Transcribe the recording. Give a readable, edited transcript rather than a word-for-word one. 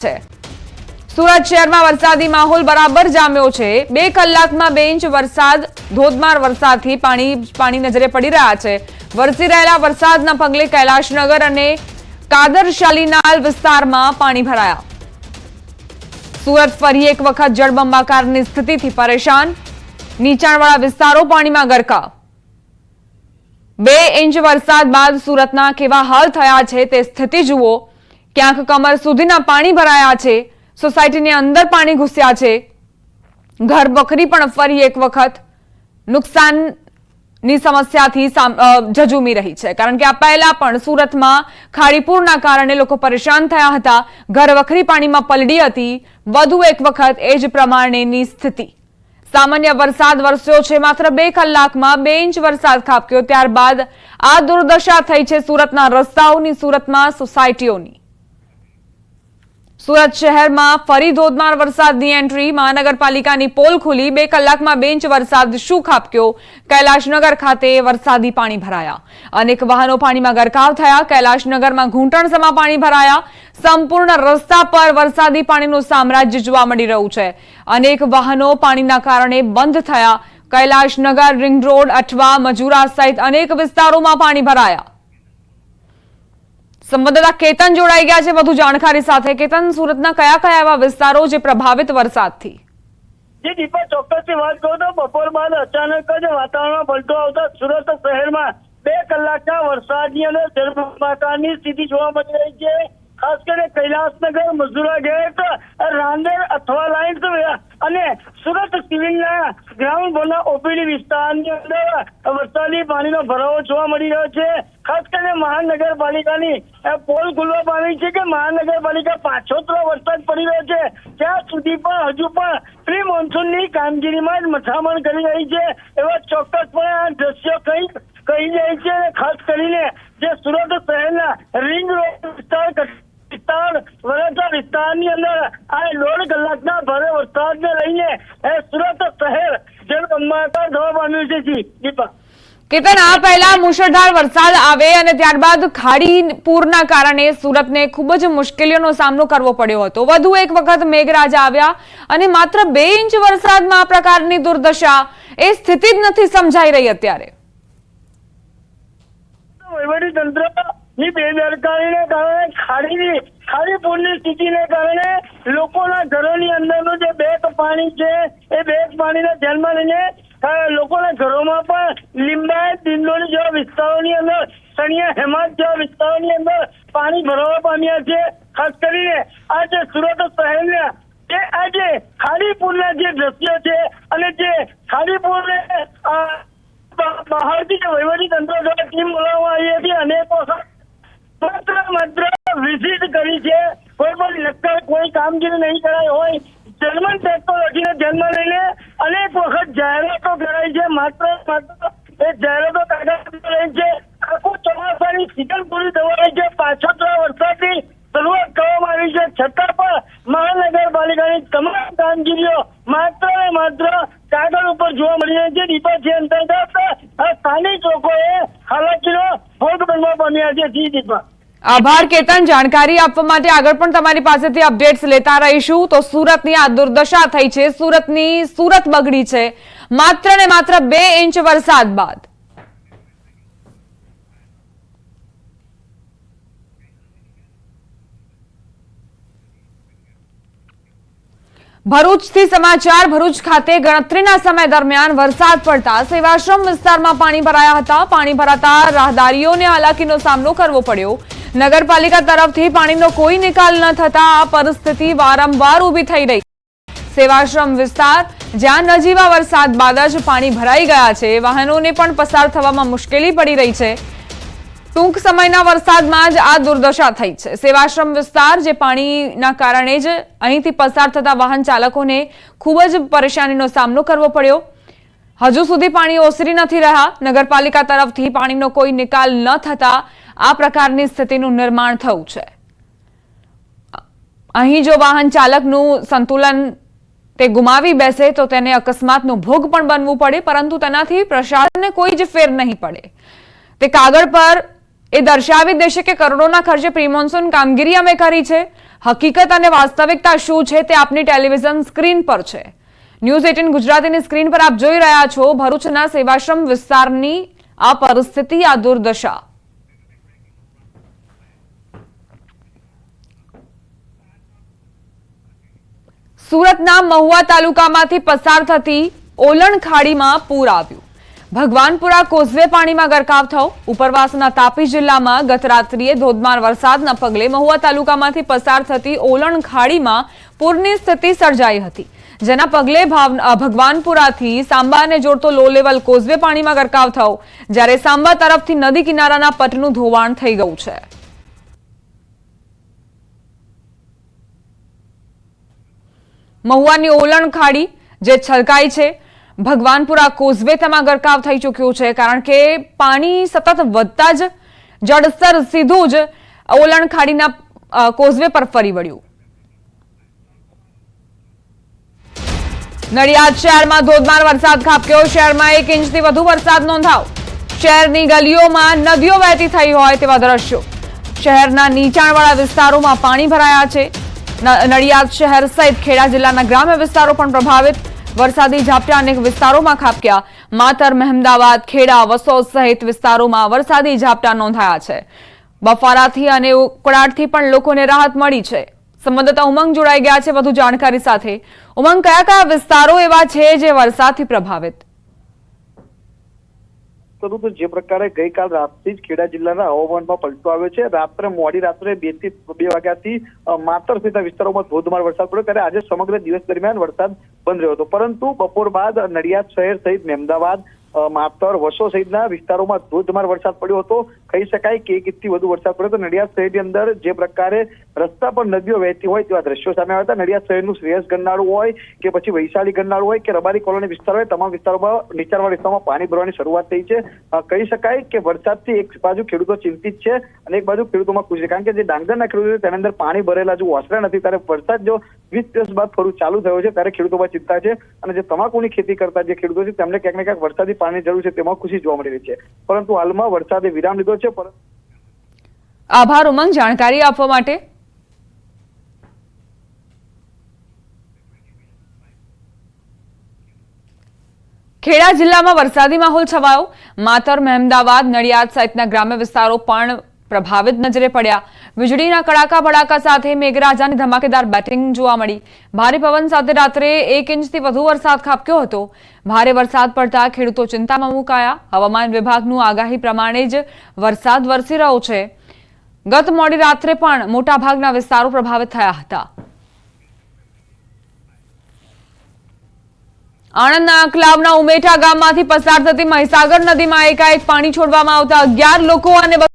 છે। સુરત શહેરમાં વરસાદી માહોલ બરાબર જામ્યો છે। 2 કલાકમાં 2 ઇંચ વરસાદ, ધોધમાર વરસાદથી પાણી નજરે પડી રહ્યા છે। વરસી રહેલા વરસાદના પગલે કૈલાશનગર અને કાદરશાલીનાલ વિસ્તારમાં પાણી ભરાયા। સુરત ફરી એક વખત જળબંબાકારની સ્થિતિથી પરેશાન, નીચાણવાળા વિસ્તારો પાણીમાં ગરકાવ। 2 ઇંચ વરસાદ બાદ સુરતના કેવા હાલ થયા છે તે સ્થિતિ જુઓ। ક્યાંક કમર સુધીના પાણી ભરાયા છે, સોસાયટીની અંદર પાણી ઘૂસ્યા છે। ઘર બકરી પણ ફરી એક વખત નુકસાનની સમસ્યાથી ઝઝૂમી રહી છે, કારણ કે આ પહેલા પણ સુરતમાં ખાડીપુરના કારણે લોકો પરેશાન થયા હતા। ઘર વખરી પાણીમાં પલળી હતી। વધુ એક વખત એ જ પ્રમાણેની સ્થિતિ। સામાન્ય વરસાદ વરસ્યો છે, માત્ર 2 કલાકમાં 2 ઇંચ વરસાદ ખાબક્યો, ત્યારબાદ આ દુર્દશા થઈ છે સુરતના રસ્તાઓની, સુરતમાં સોસાયટીઓની। સુરત શહેરમાં ફરી ધોધમાર વરસાદની એન્ટ્રી, મહાનગરપાલિકાની પોલ ખુલી। 2 કલાકમાં 2 ઇંચ વરસાદ શું ખાબક્યો? કૈલાશનગર ખાતે વરસાદી પાણી ભરાયા, અનેક વાહનો પાણીમાં ગરકાવ થયા। કૈલાશનગરમાં ઘૂંટણસમાં પાણી ભરાયા। સંપૂર્ણ રસ્તા પર વરસાદી પાણીનું સામ્રાજ્ય જોવા મળી રહ્યું છે। અનેક વાહનો પાણીના કારણે બંધ થયા। કૈલાશનગર, રિંગ રોડ, અઠવા, મજુરા સહિત અનેક વિસ્તારોમાં પાણી ભરાયા। સંવાદદાતા કેતન જોડાઈ ગયા છે વધુ જાણકારી સાથે। કેતન, સુરતના કયા કયા એવા વિસ્તારો જે પ્રભાવિત વરસાદથી? જી દીપા, ચોક્કસથી વાત કરું તો બપોર બાદ અચાનક જ વાતાવરણમાં પલટો આવતા સુરત શહેરમાં 2 કલાકના વરસાદની અંદર જળબંબાકારની સ્થિતિ જોવા મળી રહી છે। ખાસ કરીને કૈલાશનગર, મજુરા ગેટ, રાંદેર, અઠવા લાઇન્સ અને સુરત સિવિલના ગ્રાઉન્ડ ફ્લોરના ઓપીડી વિસ્તારની અંદર વરસાદી પાણીનો ભરાવો જોવા મળી રહ્યો છે। ખાસ કરીને મહાનગરપાલિકાની પોલ ખુલવા પામી છે કે મહાનગરપાલિકા પાછોતરો વરસાદ પડી રહ્યો છે ત્યાં સુધી પણ હજુ પણ પ્રી મોન્સૂનની કામગીરીમાં જ મથામણ કરી રહી છે, એવા ચોક્કસપણે આ દ્રશ્યો કહી જાય છે। ખાસ કરીને જે સુરત શહેરના રિંગ રોડ વિસ્તાર વરાછા વિસ્તારની અંદર આ 1.5 કલાકના ભારે વરસાદને લઈને સુરત શહેર જળબંબાકાર થવા પામ્યું છે। જી દીપા, કેતન, આ પહેલા મુશળધાર વરસાદ આવે અને ત્યારબાદ ખાડીપુરના કારણે સુરતને ખૂબ જ મુશ્કેલીઓનો સામનો કરવો પડ્યો હતો। વધુ એક વખત મેઘરાજા આવ્યા અને માત્ર 2 ઇંચ વરસાદમાં આ પ્રકારની દુર્દશા, એ સ્થિતિ જ નથી સમજાઈ રહી અત્યારે। વહીવટી તંત્રની બેદરકારીને કારણે ખાડીપુરની સ્થિતિને કારણે લોકોના ઘરોની અંદરનું જે બેક પાણી છે એ બેક પાણીને ધ્યાનમાં લઈને લોકોના ઘરોમાં પણ લીંબાયત, દિંડોલી જેવા વિસ્તારોની અંદર, સણિયા, હેમાદ જેવા વિસ્તારોની અંદર પાણી ભરાવા પામ્યા છે। ખાસ કરીને આજે સુરત શહેરના જે આજે ખાડીપુરના જે દ્રશ્યો છે અને જે ખાડીપુરને બહારથી વહીવટી તંત્ર દ્વારા ટીમ બોલાવવામાં આવી હતી, અનેક વખત માત્ર વિઝિટ કરી છે, કોઈ પણ નક્કર કોઈ કામગીરી નહીં કરાઈ હોય। જર્મન ટેકનોલોજીને ધ્યાનમાં લઈને અનેક વખત જાહેરાતો કરાઈ છે, માત્ર એ જાહેરાતો કાઢવામાં રહી છે। આખું ચોમાસાની સિઝન પૂરી થવા રહી છે, પાછોતરા વરસાદની શરૂઆત કરવામાં આવી છે, છતાં પણ મહાનગરપાલિકાની તમામ કામગીરીઓ માત્ર ને માત્ર કાગળ ઉપર જોવા મળી રહી છે। દીપા, જે અંતર્ગત સ્થાનિક લોકોએ હાલાકીનો ભોગ બનવા પામ્યા છે। જી દીપા, આભાર કેતન, જાણકારી આપવા માટે। આગળ પણ તમારી પાસેથી અપડેટ્સ લેતા રહીશું। તો સુરતની આ દુર્દશા થઈ છે, સુરત બગડી છે માત્ર ને માત્ર 2 ઇંચ વરસાદ બાદ। ભરૂચથી સમાચાર। ભરૂચ ખાતે ગણતરીના સમય દરમિયાન વરસાદ પડતા સેવાશ્રમ વિસ્તારમાં પાણી ભરાયા હતા। પાણી ભરાતા રાહદારીઓને હાલાકીનો સામનો કરવો પડ્યો। નગરપાલિકા તરફથી પાણીનો કોઈ નિકાલ ન થતા આ પરિસ્થિતિ વારંવાર ઊભી થઈ રહી। સેવાશ્રમ વિસ્તાર જ્યાં નજીવા વરસાદ બાદ જ પાણી ભરાઈ ગયા છે, વાહનોને પણ પસાર થવામાં મુશ્કેલી પડી રહી છે। ટૂંક સમયના વરસાદમાં જ આ દુર્દશા થઈ છે। સેવાશ્રમ વિસ્તાર જે પાણીના કારણે જ અહીંથી પસાર થતા વાહન ચાલકોને ખૂબ જ પરેશાનીનો સામનો કરવો પડ્યો। હજુ સુધી પાણી ઓસરી નથી રહ્યા। નગરપાલિકા તરફથી પાણીનો કોઈ નિકાલ ન થતા આ પ્રકારની સ્થિતિનું નિર્માણ થયું છે। અહીં જો વાહન ચાલકનું સંતુલન તે ગુમાવી બેસે તો તેને અકસ્માતનો ભોગ પણ બનવું પડે, પરંતુ તેનાથી પ્રશાસનને કોઈ જ ફેર નહીં પડે। તે કાગળ પર એ દર્શાવી દેશે કે કરોડોના ખર્ચે પ્રી મોન્સૂન કામગીરી અમે કરી છે, હકીકત અને વાસ્તવિકતા શું છે તે આપની ટેલિવિઝન સ્ક્રીન પર છે। ન્યૂઝ 18 ગુજરાતીની સ્ક્રીન પર આપ જોઈ રહ્યા છો ભરૂચના સેવાશ્રમ વિસ્તારની આ પરિસ્થિતિ, આ દુર્દશા। સુરતના મહુવા તાલુકામાંથી પસાર થતી ઓલણ ખાડીમાં પૂર આવ્યું। ભગવાનપુરા કોઝવે પાણીમાં ગરકાવ થયો। ઉપરવાસના તાપી જિલ્લામાં ગત રાત્રિએ ધોધમાર વરસાદના પગલે મહુવા તાલુકામાંથી પસાર થતી ઓલણ ખાડીમાં પૂરની સ્થિતિ સર્જાઈ હતી, જેના પગલે ભગવાનપુરાથી સાંબાને જોડતો લો લેવલ કોઝવે પાણીમાં ગરકાવ થયો, જ્યારે સાંબા તરફથી નદી કિનારાના પટનું ધોવાણ થઈ ગયું છે। મહુવાની ઓલણ ખાડી જે છલકાઈ છે, ભગવાનપુરા કોઝવે તેમાં ગરકાવ થઈ ચૂક્યું છે, કારણ કે પાણી સતત વધતા જ જળસ્તર સીધું જ ઓલણ ખાડીના કોઝવે પર ફરી વળ્યું। નડિયાદ શહેરમાં ધોધમાર વરસાદ ખાબક્યો। શહેરમાં 1 ઇંચથી વધુ વરસાદ નોંધાયો। શહેરની ગલીઓમાં નદીઓ વહેતી થઈ હોય તેવા દ્રશ્યો। શહેરના નીચાણવાળા વિસ્તારોમાં પાણી ભરાયા છે। નડિયાદ શહેર સહિત ખેડા જિલ્લાના ગ્રામ્ય વિસ્તારો પણ પ્રભાવિત। વરસાદી ઝાપટા અનેક વિસ્તારોમાં ખાબક્યા। માતર, મહેમદાવાદ, ખેડા, વસોદ સહિત વિસ્તારોમાં વરસાદી ઝાપટા નોંધાયા છે। બફારાથી અને ઉકળાટથી પણ લોકોને રાહત મળી છે। સંવાદદાતા ઉમંગ જોડાઈ ગયા છે વધુ જાણકારી સાથે। ઉમંગ, કયા કયા વિસ્તારો એવા છે જે વરસાદથી પ્રભાવિત? તો જે પ્રકારે ગઈકાલ રાતથી જ ખેડા જિલ્લાના હવામાનમાં પલટો આવ્યો છે। મોડી રાત્રે 2 થી 2 વાગ્યાથી માતર સહિતના વિસ્તારોમાં ધોધમાર વરસાદ પડ્યો, ત્યારે આજે સમગ્ર દિવસ દરમિયાન વરસાદ બંધ રહ્યો હતો, પરંતુ બપોર બાદ નડિયાદ શહેર સહિત મહેમદાવાદ, માતર, વસો સહિતના વિસ્તારોમાં ધોધમાર વરસાદ પડ્યો હતો। કહી શકાય કે 1 ઇંચથી વધુ વરસાદ પડ્યો હતો। નડિયાદ શહેરની અંદર જે પ્રકારે રસ્તા પર નદીઓ વહેતી હોય તેવા દ્રશ્યો સામે આવ્યા હતા। નડિયાદ શહેરનું શ્રેયસ ગરનાળું હોય કે પછી વૈશાલી ગરનાળું હોય કે રબારી કોલોની વિસ્તાર હોય, તમામ વિસ્તારોમાં નીચાણવાળા વિસ્તારોમાં પાણી ભરવાની શરૂઆત થઈ છે। કહી શકાય કે વરસાદથી એક બાજુ ખેડૂતો ચિંતિત છે અને એક બાજુ ખેડૂતોમાં ખુશ છે, કારણ કે જે ડાંગરના ખેડૂતો છે તેની અંદર પાણી ભરેલા જો ઓસરા નથી, ત્યારે વરસાદ જો 20 દિવસ બાદ ફરું ચાલુ થયો છે ત્યારે ખેડૂતોમાં ચિંતા છે। અને જે તમાકુની ખેતી કરતા જે ખેડૂતો છે તેમને ક્યાંક ને ક્યાંક વરસાદી પાણીની જરૂર છે, તેમાં ખુશી જોવા મળી રહી છે, પરંતુ હાલમાં વરસાદે વિરામ લીધો છે। આભાર ઉમંગ, જાણકારી આપવા માટે। ખેડા જિલ્લામાં વરસાદી માહોલ છવાયો। માતર, મહેમદાવાદ, નડિયાદ સહિતના ગ્રામ્ય વિસ્તારો પણ પ્રભાવિત નજરે પડ્યા। વીજળીના કડાકા ભડાકા સાથે મેઘરાજાની ધમાકેદાર બેટિંગ જોવા મળી। ભારે પવન સાથે રાત્રે 1 ઇંચથી વધુ વરસાદ ખાબક્યો હતો। ભારે વરસાદ પડતા ખેડૂતો ચિંતામાં મુકાયા। હવામાન વિભાગનું આગાહી પ્રમાણે જ વરસાદ વરસી રહ્યો છે। ગત મોડી રાત્રે પણ મોટાભાગના વિસ્તારો પ્રભાવિત થયા હતા। આણંદના અકલાવના ઉમેઠા ગામમાંથી પસાર થતી મહીસાગર નદીમાં એકાએક પાણી છોડવામાં આવતા 11 લોકો અને